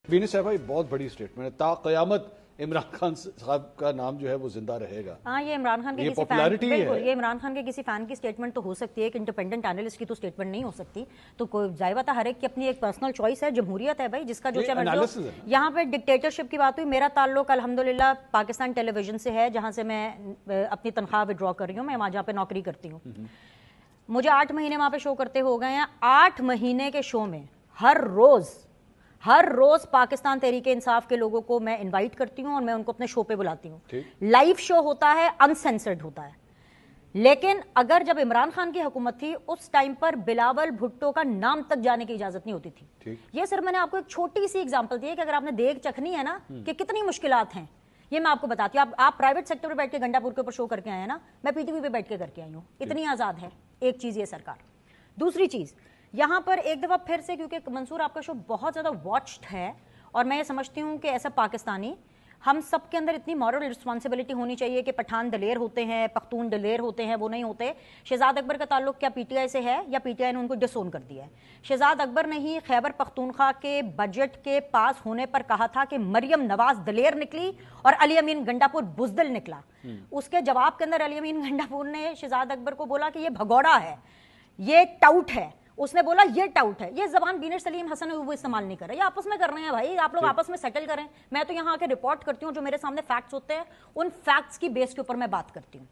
Beans साहब भाई बहुत बड़ी स्टेटमेंट है, ता क़यामत इमरान खान साहब का नाम जो है वो जिंदा रहेगा। हाँ, ये इमरान खान के किसी फैन, बिल्कुल ये इमरान खान के किसी फैन की स्टेटमेंट तो हो सकती है, एक इंडिपेंडेंट एनालिस्ट की तो स्टेटमेंट नहीं हो सकती। तो कोई जाहिर बात है, हर एक की अपनी एक पर्सनल चॉइस है, जमहूरियत है भाई, जिसका जो चाहे। यहाँ पे डिक्टेटरशिप की बात हुई, मेरा ताल्लुक अल्हम्दुलिल्लाह पाकिस्तान टेलीविजन से है, जहाँ से मैं अपनी तनख्वाह विड्रॉ कर रही हूँ, मैं वहाँ जहाँ पे नौकरी करती हूँ। मुझे 8 महीने वहाँ पे शो करते हो गए हैं। 8 महीने के शो में हर रोज पाकिस्तान तहरीक इंसाफ के लोगों को मैं इनवाइट करती हूं और मैं उनको अपने शो पे बुलाती हूं। लाइव शो होता है, अनसेंसर्ड होता है। लेकिन अगर जब इमरान खान की हुकूमत थी, उस टाइम पर बिलावल भुट्टो का नाम तक जाने की इजाजत नहीं होती थी। ये सिर्फ मैंने आपको एक छोटी सी एग्जांपल दी है कि अगर आपने देख चखनी है ना कि कितनी मुश्किलात हैं, ये मैं आपको बताती हूँ। आप प्राइवेट सेक्टर पर बैठ के गंडापुर के ऊपर शो करके आए हैं ना, मैं पीटीवी पे बैठ के करके आई हूँ। इतनी आजाद है एक चीज ये सरकार। दूसरी चीज, यहाँ पर एक दफा फिर से, क्योंकि मंसूर आपका शो बहुत ज्यादा वॉच्ड है और मैं ये समझती हूँ कि ऐसा पाकिस्तानी हम सब के अंदर इतनी मॉरल रिस्पॉन्सिबिलिटी होनी चाहिए कि पठान दलेर होते हैं, पख्तून दलेर होते हैं, वो नहीं होते। शहजाद अकबर का ताल्लुक क्या पीटीआई से है या पीटीआई ने उनको डिसोन कर दिया है? शहजाद अकबर ने ही खैबर पख्तूनख्वा के बजट के पास होने पर कहा था कि मरियम नवाज दलेर निकली और अली अमीन गंडापुर बुजदिल निकला। उसके जवाब के अंदर अली अमीन गंडापुर ने शहजाद अकबर को बोला कि ये भगौड़ा है, ये टाउट है। उसने बोला ये टाउट है। ये जबान बीनर सलीम हसन वो इस्तेमाल नहीं कर रहे, ये आपस में कर रहे हैं भाई, आप लोग आपस में सेटल करें। मैं तो यहाँ आके रिपोर्ट करती हूँ, जो मेरे सामने फैक्ट्स होते हैं उन फैक्ट्स की बेस के ऊपर मैं बात करती हूँ।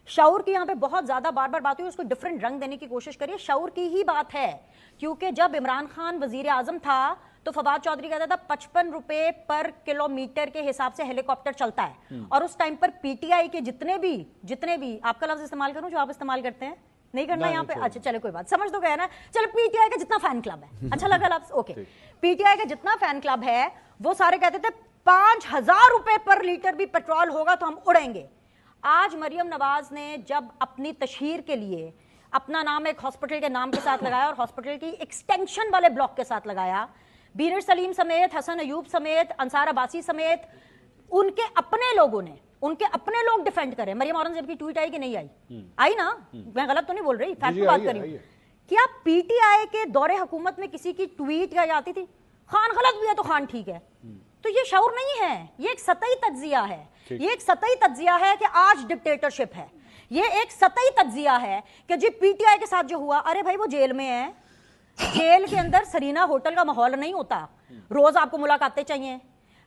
शऊर की यहाँ पे बहुत ज्यादा बार बार बात हुई, उसको डिफरेंट रंग देने की कोशिश करिए। शऊर की ही बात है, क्योंकि जब इमरान खान वजीर आजम था तो फवाद चौधरी कहता था 55 रुपए पर किलोमीटर के हिसाब से हेलीकॉप्टर चलता है। और उस टाइम पर पीटीआई के जितने भी आपका लफ्ज इस्तेमाल करूं जो आप इस्तेमाल करते हैं, नहीं करना यहाँ पे, अच्छा चलो कोई बात, समझ तो गया ना। चलो पीटीआई का जितना फैन क्लब है, अच्छा लगा लफ्ज, ओके। पीटीआई का जितना फैन क्लब है वो सारे कहते थे 5000 रुपए पर लीटर भी पेट्रोल होगा तो हम उड़ेंगे। आज मरियम नवाज ने जब अपनी तशहीर के लिए अपना नाम एक हॉस्पिटल के नाम के साथ लगाया और हॉस्पिटल की एक्सटेंशन वाले ब्लॉक के साथ लगाया, बीनर सलीम समेत, हसन अयूब समेत, अंसार अब्बासी समेत उनके अपने लोगों ने, उनके अपने लोग डिफेंड करें। मरियम औरंगजेब की ट्वीट आई कि नहीं आई? आई ना, मैं गलत तो नहीं बोल रही, फैक्ट की बात कर रही हूं। क्या पीटीआई के दौरे हुकूमत में किसी की ट्वीट या जाती थी खान गलत भी है तो खान ठीक है? तो ये शऊर नहीं है, ये एक सतही तज्जिया है। ये एक सतही तज्जिया है कि आज डिक्टेटरशिप है। ये एक सतही तज्जिया है कि जी पीटीआई के साथ जो हुआ, अरे भाई वो जेल में है, जेल के अंदर सरीना होटल का माहौल नहीं होता, रोज आपको मुलाकातें चाहिए।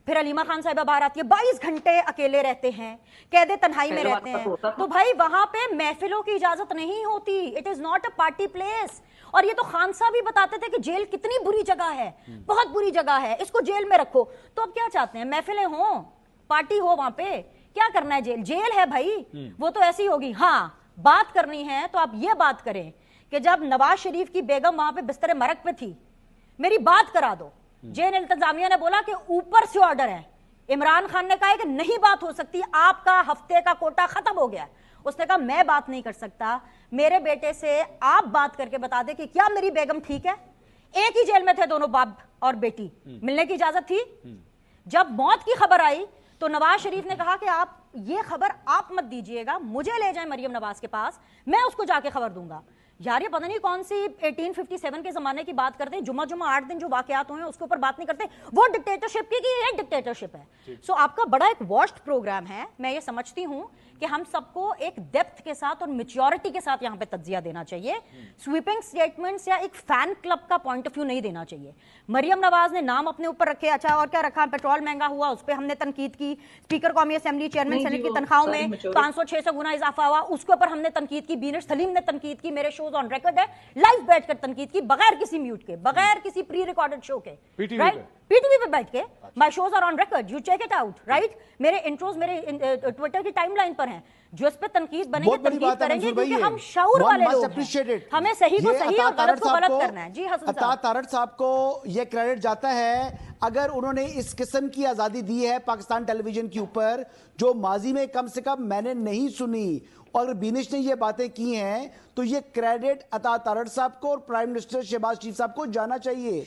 फिर अलीमा खान साहिबा बाहर आती है, 22 घंटे अकेले रहते हैं, कैदे तन्हाई में रहते हैं, तो भाई वहां पे महफिलों की इजाजत नहीं होती। It is not a party place. और ये तो खान साहब भी बताते थे कि जेल कितनी बुरी जगह है, बहुत बुरी जगह है, इसको जेल में रखो। तो अब क्या चाहते हैं? महफिलें हो, पार्टी हो, वहां पे क्या करना है? जेल है भाई, वो तो ऐसी होगी। हाँ, बात करनी है तो आप ये बात करें कि जब नवाज शरीफ की बेगम वहां पे बिस्तर मरग पे थी, मेरी बात करा दो। जेल इंतजामिया ने बोला कि ऊपर से ऑर्डर है। इमरान खान ने कहा कि नहीं बात हो सकती, आपका हफ्ते का कोटा खत्म हो गया। उसने कहा मैं बात नहीं कर सकता, मेरे बेटे से आप बात करके बता दे कि क्या मेरी बेगम ठीक है। एक ही जेल में थे दोनों, बाप और बेटी, मिलने की इजाजत थी। जब मौत की खबर आई तो नवाज शरीफ ने कहा कि आप ये खबर आप मत दीजिएगा, मुझे ले जाए मरियम नवाज के पास, मैं उसको जाके खबर दूंगा। यार ये पता नहीं कौन सी 1857 के जमाने की बात करते हैं, जुम्मा 8 दिन जो वाकयात हुए हैं उसके ऊपर बात नहीं करते। वो डिक्टेटरशिप की ये डिक्टेटरशिप है। सो आपका बड़ा एक वॉच्ड प्रोग्राम है। मैं ये समझती हूं कि हम सबको एक डेप्थ के साथ और मैच्योरिटी के साथ यहाँ पे तज्जिया देना चाहिए। स्वीपिंग स्टेटमेंट्स या एक फैन क्लब का पॉइंट ऑफ व्यू नहीं देना चाहिए। मरियम नवाज ने नाम अपने ऊपर रखे, अच्छा और क्या रखा, पेट्रोल महंगा हुआ उस पर हमने तनकीद की, स्पीकर कौमी असेंबली, चेयरमैन सेनेट की तनख्वाहों में 500-600 गुना इजाफा हुआ, उसके ऊपर हमने तनकीद की, बीनर सलीम ने तनकीद की, मेरे शोज ऑन रिकॉर्ड है, लाइव बैठकर तनकीद की, बगैर किसी म्यूट के, बगैर किसी प्री रिकॉर्डेड शो के, राइट, पीटीवी पे बैठ के। My shows are on record, you check it out, right. मेरे इंट्रोज मेरे ट्विटर की टाइमलाइन पर हैं। जो इस पे तनकीद बनेंगे, तनकीद करेंगे, क्योंकि हम शऊर वाले लोग हैं। हमें सही को सही और गलत को गलत करना है। जी हसन साहब, अता तारड़ साहब को यह क्रेडिट जाता है अगर उन्होंने इस किस्म की आजादी दी है पाकिस्तान टेलीविजन के ऊपर, जो माजी में कम से कम मैंने नहीं सुनी। और अगर बीनिश ने ये बातें की हैं तो ये क्रेडिट अता तारड़ साहब को और प्राइम मिनिस्टर शहबाज शरीफ साहब को जाना चाहिए।